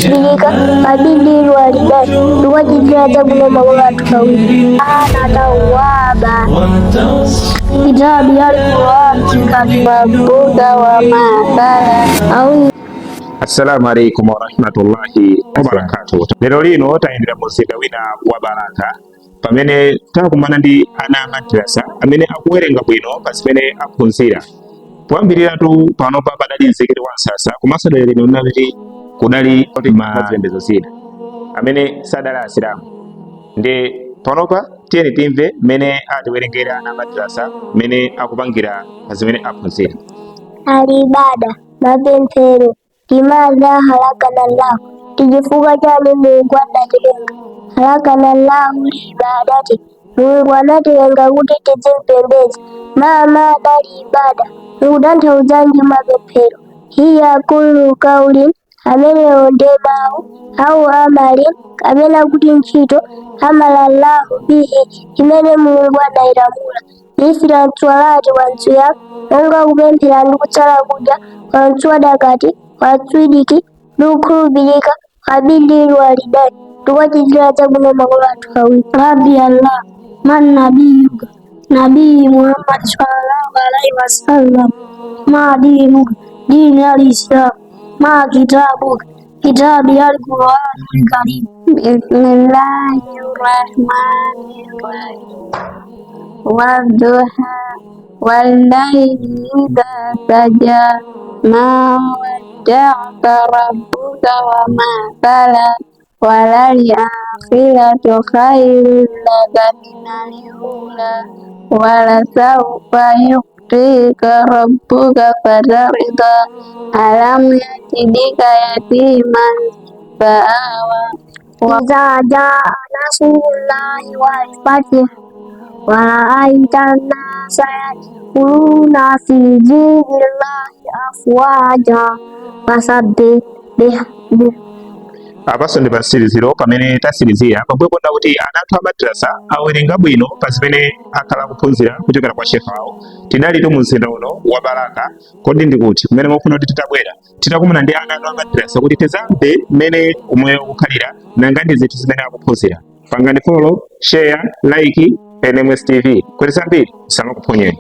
birika wabili walidai tuwajijia kulema watu kawili ana tawaba kitabu Al-Qur'an katika muda wa mathala au. Assalamu alaikum warahmatullahi wabarakatuh. Lero lino tayendera muzinda wina wa Baraka pamene takumana ndi ana madrasa amene akuwerenga bwino pamene aphunzira. Poyambiratu pano padali mzikiti wa Nsasa komanso lero lino naliti kudali mazembezo zina amene sadala asilamu ndi panopa tiyeni timve mmene atiwerengera ana madrasa mmene akupangira pamene aphunzira. Alibada mapemphero limadha halakana Allah tijifunga chani Mungu anatenga halakana Allah liibadati Mungu anatenga kuti tizimpembeza mama dali ibada udantha uzanji mapemphero hiya kullu kaulin amene ondebao au amali amene kuti ntchito amala Allahu bihi imene Mulungu anayilamula misira ntwalati wanthu yako monga kupemphera ndi kutsala kudya wanthu adakati watswidiki lukhulupirika wabili walidai tukwachitira chabwino makolo athu kawiri. Rabbi Allah man nabiyuka nabii Muhammad sallallahu alaihi wasallam ma dinuka dini al-Islam ma kitabuka kitabi Al-Qur'an al-Karim. Bismillahirrahmanirrahim. Wadduha wal-layli idha saja ma wadda'aka rabbuka wa ma qala walal-akhiratu khairun laka minal ula walasawfa yu'tika rabbuka fatarda alam yatidika yatiman fa'awa wa idza ja'a nasrullahi wal fath wa ra'aitan nasa yadkhuluna fi dinillahi afwaja fasabbih bihamdihi. Apaso ndi pasiriziro pamene tasirizira pambuyo ponda kuti ana athu amadrasa awerenga bwino pamene akhala kuphunzira kuchokera kwa shefa awo. Tidali tu mumzinda uno wa Baraka kodi ndikuti kumene mufuna kuti titabwera titakumana ndi ana athu amadrasa kuti tizamve mmene umoyo ukhalira nanga ndi zinthu zimene akuphunzira. Pangani follow, share, like NMS TV kuti zambiri zisamakuponyeni.